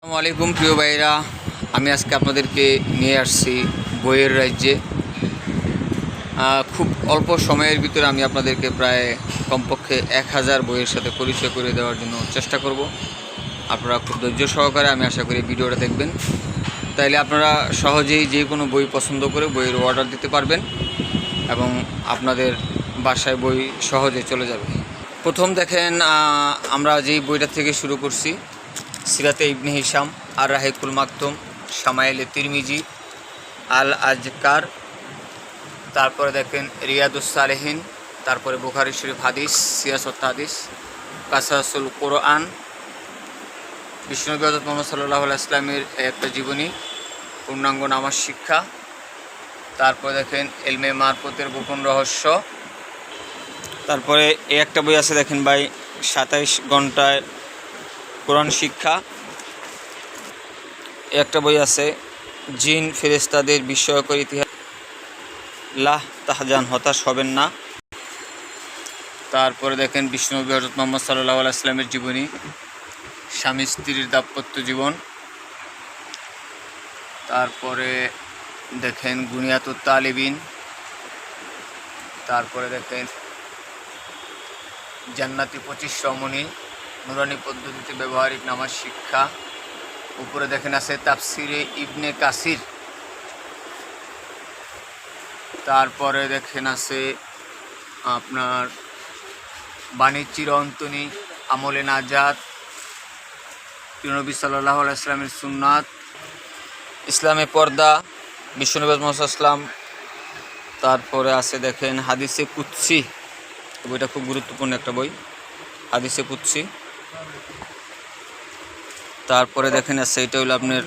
আসসালামু আলাইকুম প্রিয় ভাইরা, আমি আজকে আপনাদেরকে নিয়ে আসছি বইয়ের রাজ্যে। খুব অল্প সময়ের ভিতরে আমি আপনাদেরকে প্রায় কমপক্ষে 1000 বইয়ের সাথে পরিচয় করে দেওয়ার জন্য চেষ্টা করব। আপনারা খুব ধৈর্য সহকারে আমি আশা করি ভিডিওটা দেখবেন, তাইলে আপনারা সহজেই যে কোনো বই পছন্দ করে বইয়ের অর্ডার দিতে পারবেন এবং আপনাদের বাসায় বই সহজে চলে যাবে। প্রথম দেখেন, আমরা যেই বইটা থেকে শুরু করছি, সিরাতে ইবনে হিশাম, আর রাহিকুল মাকতুম, শামাইলে তিরমিজি, আল আজকার, তারপরে দেখেন রিয়াদুস সালেহিন, তারপরে বুখারী শরীফ হাদিস, সিয়াসত হাদিস, কাসাসুল কোরআন, বিষ্ণুনবী হযরত মুহাম্মদ সাল্লাল্লাহু আলাইহি ওয়াসাল্লামের একটা জীবনী, পূর্ণাঙ্গ নামাজ শিক্ষা, তারপরে দেখেন ইলমে মারফতের গোপন রহস্য, তারপরে এই একটা বই আছে দেখেন ভাই, 27 ঘন্টায় কোরআন শিক্ষা। একটা বই আছে জিন ফেরেশতাদের বিস্ময়কর ইতিহাস, লাহ তাহজান, হতাশ হবেন না। তারপরে দেখেন বিষ্ণুনবী হযরত মুহাম্মদ সাল্লাল্লাহু আলাইহি ওয়াসাল্লামের জীবনী, স্বামী স্ত্রীর দাম্পত্য জীবন। তারপরে দেখেন গুনিয়াতুত তালিবিন। তারপরে দেখেন জান্নাতি 25 রমণী, নুরানি পদ্ধতিতে ব্যবহারিক নামাজ শিক্ষা। উপরে দেখেন আছে তাফসিরে ইবনে কাসির। তারপরে দেখেন আছে আপনার বাণী চিরন্তনী, আমলে নাজাত, নবী সাল্লাল্লাহু আলাইহি ওয়াসাল্লামের সুন্নাত, ইসলামে পর্দা, বিশ্বনবী মুহাম্মদ সাল্লাল্লাহু। তারপরে আছে দেখেন হাদিসে কুদসি, বইটা খুব গুরুত্বপূর্ণ একটা বই, হাদিসে কুদসি। তারপরে দেখেন আছে এটা হলো আপনার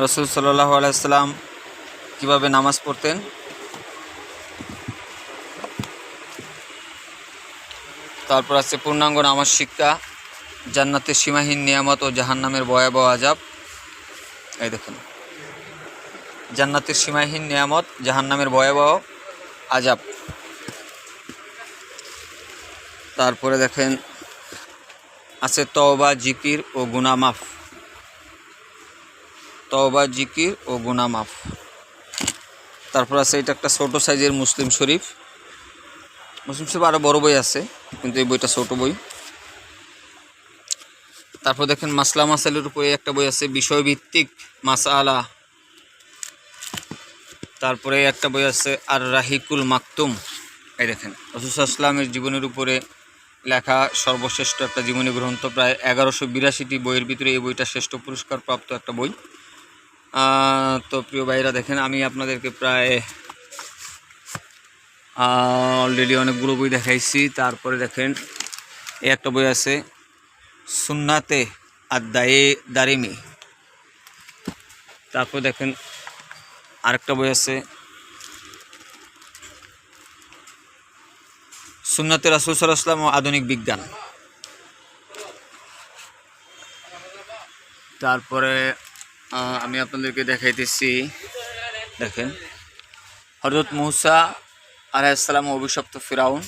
রাসূল সাল্লাল্লাহু আলাইহি ওয়াসাল্লাম কীভাবে নামাজ পড়তেন। তারপর আছে পূর্ণাঙ্গ নামাজ শিক্ষা, জান্নাতের সীমাহীন নিয়ামত ও জাহান্নামের ভয়াবহ আযাব। এই দেখেন জান্নাতের সীমাহীন নিয়ামত, জাহান্নামের ভয়াবহ আযাব। তারপরে দেখেন আছে তওবা, জিকির ও গুনাহ মাফ, তওবা, জিকির ও গুনাহ মাফ। তারপর আছে এটা একটা ছোটো সাইজের মুসলিম শরীফ। মুসলিম শরীফ আরও বড় বই আছে, কিন্তু এই বইটা ছোটো বই। তারপর দেখেন মাসলা মাসাইলের উপরে একটা বই আছে, বিষয়ভিত্তিক মাসআলা। তারপরে একটা বই আছে আর রাহিকুল মাকতুম। এই দেখেন রাসূল সাল্লাল্লাহু আলাইহি ওয়াসাল্লামের জীবনের উপরে লেখা সর্বশ্রেষ্ঠ একটা জীবনী গ্রন্থ, প্রায় 1182টি বইয়ের ভিতরে এই বইটা শ্রেষ্ঠ পুরস্কার প্রাপ্ত একটা বই। তো প্রিয় ভাইরা দেখেন, আমি আপনাদেরকে প্রায় অলরেডি অনেকগুলো বই দেখাইছি। তারপরে দেখেন এই একটা বই আছে সুন্নাতে আদ-দায়ে দারিমি। তারপর দেখেন আরেকটা বই আছে সুন্নাতে রাসূল সাল্লাল্লাহু আলাইহি ওয়াসাল্লাম ও আধুনিক বিজ্ঞান। তারপরে আমি আপনাদেরকে দেখাইতেছি দেখেন হযরত মূসা আলাইহিস সালাম অভিশপ্ত ফিরাউন।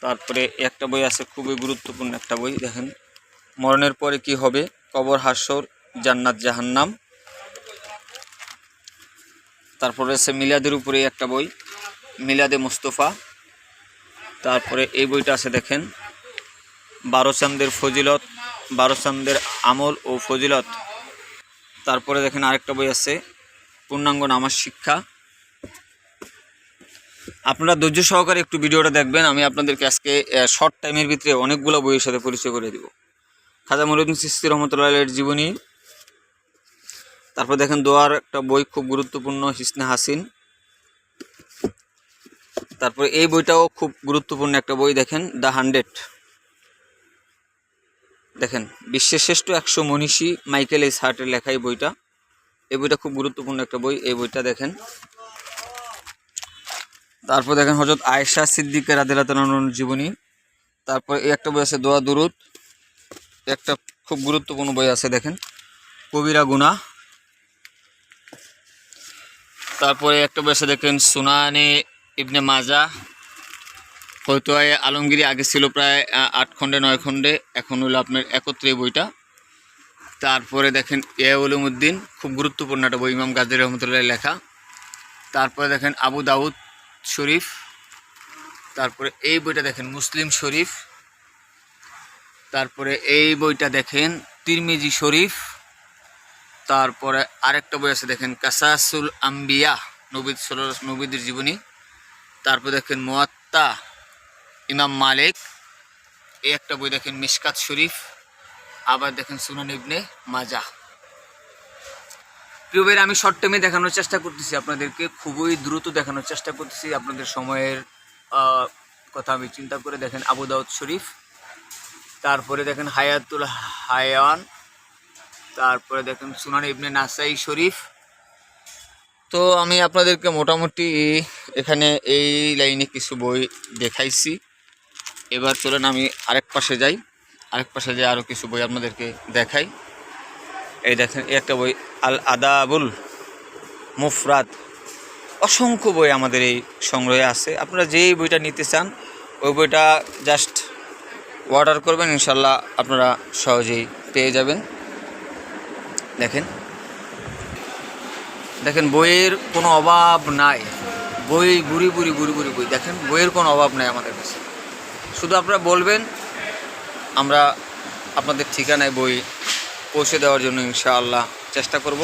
তারপরে একটা বই আছে খুবই গুরুত্বপূর্ণ একটা বই, দেখেন মরণের পরে কি হবে, কবর, হাসর, জান্নাত, জাহান্নাম। তারপরে আছে মিলাদের উপরে একটা বই, মিলাদে মুস্তফা। তারপরে এই বইটা আছে দেখেন 12 চাঁদের ফজিলত, 12 চাঁদের আমল ও ফজিলত। তারপরে দেখেন আরেকটা বই আছে পূর্ণাঙ্গ নামাজ শিক্ষা। আপনারা ধৈর্য সহকারে একটু ভিডিওটা দেখবেন, আমি আপনাদেরকে আজকে শর্ট টাইমের ভিতরে অনেকগুলো বইয়ের সাথে পরিচয় করে দিব। খাজা মঈনুদ্দিন চিশতি রহমতুল্লাহ আলাইহির জীবনী। তারপর দেখেন দোয়ার একটা বই খুব গুরুত্বপূর্ণ, হিসনে হাসিন। তারপরে এই বইটাও খুব গুরুত্বপূর্ণ একটা বই, দেখেন দ্য 100। দেখেন বিশ্বের শ্রেষ্ঠ 100 মনীষী মাইকেল এইচ হার্টের লেখা এই বইটা। এই বইটা খুব গুরুত্বপূর্ণ একটা বই, এই বইটা দেখেন। তারপর দেখেন হযরত আয়েশা সিদ্দিকা রাদিয়াল্লাহু আনহার জীবনী। তারপর এই একটা বই আছে দোয়া দুরুদ, একটা খুব গুরুত্বপূর্ণ বই আছে দেখেন কবিরা গুনাহ। তারপরে একটা বই আছে দেখেন সুনানে ইবনে মাজাহ। হয়তো আলমগীরি আগে ছিল প্রায় 8 খণ্ডে 9 খণ্ডে, এখন হলো আপনার একত্রে এই বইটা। তারপরে দেখেন ইয়া উলুমুদ্দিন, খুব গুরুত্বপূর্ণ একটা বই, ইমাম গাজী রহমতুল্লাহ লেখা। তারপরে দেখেন আবু দাউদ শরীফ। তারপরে এই বইটা দেখেন মুসলিম শরীফ। তারপরে এই বইটা দেখেন তিরমিজি শরীফ। তারপরে আরেকটা বই আছে দেখেন কাসাসুল আম্বিয়া, নবীদের জীবনী। তারপর দেখেন মুয়াত্তা ইমাম মালিক। এই একটা বই দেখেন মিশকাত শরীফ। আবার দেখেন সুনান ইবনে মাজাহ। প্রিয় ভাইরা, আমি শর্ট টাইমে দেখানোর চেষ্টা করতেছি আপনাদেরকে, খুবই দ্রুত দেখানোর চেষ্টা করতেছি আপনাদের সময়ের কথা আমি চিন্তা করে। দেখেন আবু দাউদ শরীফ। তারপরে দেখেন হায়াতুল হায়ান। তারপরে দেখেন সুনান ইবনে নাসাই শরীফ। তো আমি আপনাদেরকে মোটামুটি এখানে এই লাইনে কিছু বই দেখাইছি। এবার চলেন আমি আরেক পাশে যাই, আরও কিছু বই আপনাদেরকে দেখাই। এই দেখেন এই একটা বই আল আদাবুল মুফরাদ। অসংখ্য বই আমাদের এই সংগ্রহে আছে। আপনারা যেই বইটা নিতে চান ওই বইটা জাস্ট অর্ডার করবেন, ইনশাল্লাহ আপনারা সহজেই পেয়ে যাবেন। দেখেন বইয়ের কোনো অভাব নাই, বই বুড়ি বই। দেখেন বইয়ের কোনো অভাব নাই আমাদের কাছে। শুধু আপনারা বলবেন, আমরা আপনাদের ঠিকানায় বই পৌঁছে দেওয়ার জন্য ইনশাআল্লাহ চেষ্টা করব।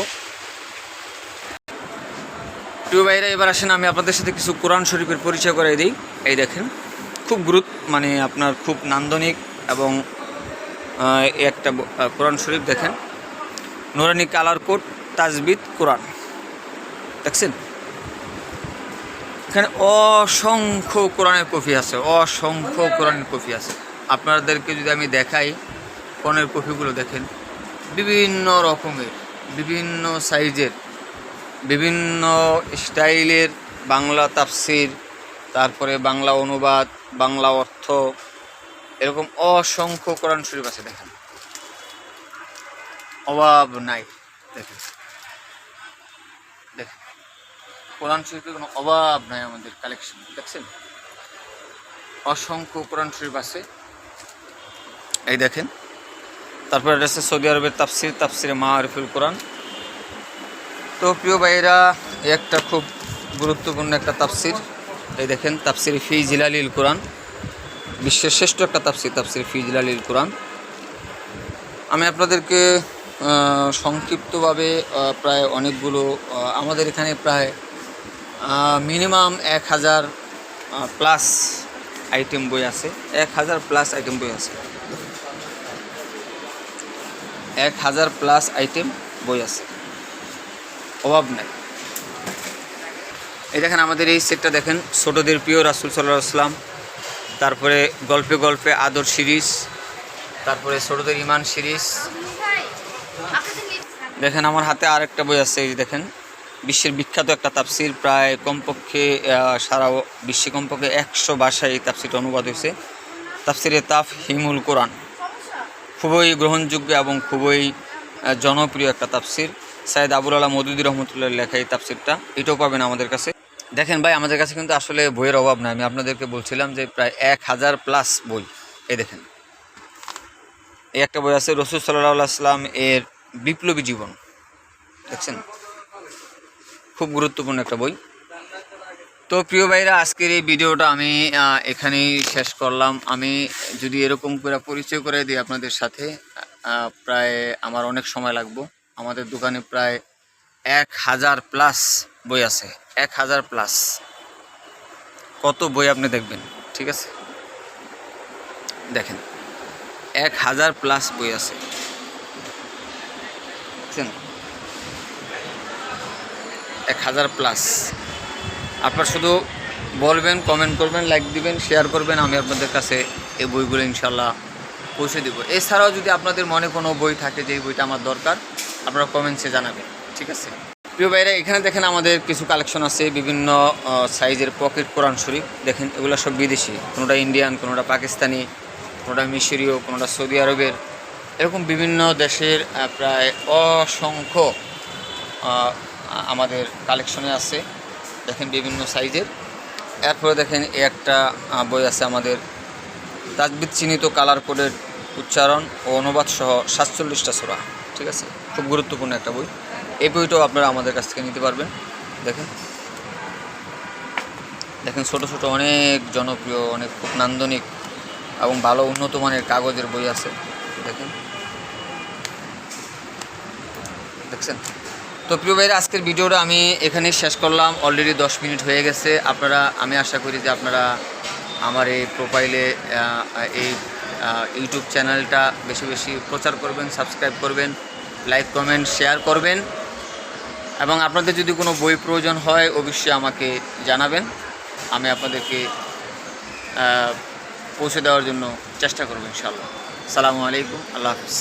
প্রিয় ভাইরা, এবার আসেন আমি আপনাদের সাথে কিছু কোরআন শরীফের পরিচয় করাই দিই। এই দেখেন খুব মানে আপনার খুব নান্দনিক এবং একটা কোরআন শরীফ দেখেন, নুরানি কালার কোড তাজবিদ কোরআন। দেখছেন এখানে অসংখ্য কোরআনের কপি আছে, আপনাদেরকে যদি আমি দেখাই কোরআনের কপিগুলো দেখেন, বিভিন্ন রকমের, বিভিন্ন সাইজের, বিভিন্ন স্টাইলের বাংলা তাফসির, তারপরে বাংলা অনুবাদ, বাংলা অর্থ, এরকম অসংখ্য কোরআন শরীফ আছে। দেখেন অভাব নাই। দেখেন কোরআন শরীফের কোনো অভাব নাই আমাদের কালেকশন। দেখছেন অসংখ্য কোরআন শরীফ আছে। এই দেখেন, তারপরে এটা হচ্ছে সৌদি আরবের তাফসিরে মাআরিফুল কোরআন। তো প্রিয় ভাইরা, একটা খুব গুরুত্বপূর্ণ একটা তাফসির। এই দেখেন তাফসিরে ফি জিলালিল কোরআন, বিশ্বের শ্রেষ্ঠ একটা তাফসির ফি জিলালিল কোরআন। আমি আপনাদেরকে সংক্ষিপ্তভাবে প্রায় অনেকগুলো, আমাদের এখানে প্রায় মিনিমাম 1000 প্লাস আইটেম বই আছে। 1000 প্লাস আইটেম বই আছে। 1000 প্লাস আইটেম বই আছে, অভাব নাই। এই দেখেন আমাদের এই সেটটা দেখেন, ছোটদের প্রিয় রাসূল সাল্লাল্লাহু আলাইহি ওয়াসাল্লাম, তারপরে গল্পে গল্পে আদর সিরিজ, তারপরে ছোটদের ইমান সিরিজ। দেখেন আমার হাতে আরেকটা বই আছে, এই দেখেন বিশ্বের বিখ্যাত একটা তাফসির, প্রায় কমপক্ষে সারা বিশ্বে কমপক্ষে 100 ভাষায় এই তাফসিরটা অনুবাদ হয়েছে। তাফসিরে তাফহিমুল কোরআন, খুবই গ্রহণযোগ্য এবং খুবই জনপ্রিয় একটা তাফসির। সাইদ আবুল আলা মওদুদী রহমতুল্লাহ লেখা এই তাফসিরটা, এটাও পাবেন আমাদের কাছে। দেখেন ভাই, আমাদের কাছে কিন্তু আসলে বইয়ের অভাব নাই। আমি আপনাদেরকে বলছিলাম যে প্রায় 1000 প্লাস বই। এই দেখেন এই একটা বই আছে রাসূল সাল্লাল্লাহু আলাইহি ওয়াসাল্লাম এর বিপ্লবী জীবন। দেখছেন খুব গুরুত্বপূর্ণ একটা বই। তো প্রিয় ভাইরা, আজকের এই ভিডিওটা আমি এখানেই শেষ করলাম। আমি যদি এরকম করে পরিচয় করে দিই আপনাদের সাথে, প্রায় আমার অনেক সময় লাগবে। আমাদের দোকানে প্রায় 1000 প্লাস বই আছে। 1000 প্লাস কত বই আপনি দেখবেন, ঠিক আছে? দেখেন 1000 প্লাস বই আছে। বুঝছেন, 1000 প্লাস। আপনার শুধু বলবেন, কমেন্ট করবেন, লাইক দিবেন, শেয়ার করবেন, আমি আপনাদের কাছে এই বইগুলো ইনশাল্লাহ পৌঁছে দেব। এছাড়াও যদি আপনাদের মনে কোনো বই থাকে যে এই বইটা আমার দরকার, আপনারা কমেন্টসে জানাবেন, ঠিক আছে? প্রিয় ভাইরা, এখানে দেখেন আমাদের কিছু কালেকশন আছে, বিভিন্ন সাইজের পকেট কোরআন শরীফ। দেখেন এগুলো সব বিদেশি, কোনোটা ইন্ডিয়ান, কোনোটা পাকিস্তানি, কোনোটা মিশরীয়, কোনোটা সৌদি আরবের, এরকম বিভিন্ন দেশের প্রায় অসংখ্য আমাদের কালেকশনে আছে। দেখেন বিভিন্ন সাইজের। এরপরে দেখেন একটা বই আছে আমাদের তাজবিদ চিহ্নিত কালার কোডের উচ্চারণ ও অনুবাদ সহ 47টা সূরা। ঠিক আছে, খুব গুরুত্বপূর্ণ একটা বই। এই বইটাও আপনারা আমাদের কাছ থেকে নিতে পারবেন। দেখেন দেখেন ছোট ছোট অনেক জনপ্রিয়, অনেক খুব নান্দনিক এবং ভালো উন্নত মানের কাগজের বই আছে। দেখেন দেখছেন। তো প্রিয় ভাইরা, আজকের ভিডিওটা আমি এখানেই শেষ করলাম। অলরেডি 10 মিনিট হয়ে গেছে। আমি আশা করি যে আপনারা আমার এই প্রোফাইলে এই ইউটিউব চ্যানেলটা বেশি বেশি প্রচার করবেন, সাবস্ক্রাইব করবেন, লাইক কমেন্ট শেয়ার করবেন, এবং আপনাদের যদি কোনো বই প্রয়োজন হয় অবশ্যই আমাকে জানাবেন। আমি আপনাদেরকে পৌঁছে দেওয়ার জন্য চেষ্টা করব ইনশাআল্লাহ। আসসালামু আলাইকুম, আল্লাহ হাফিজ।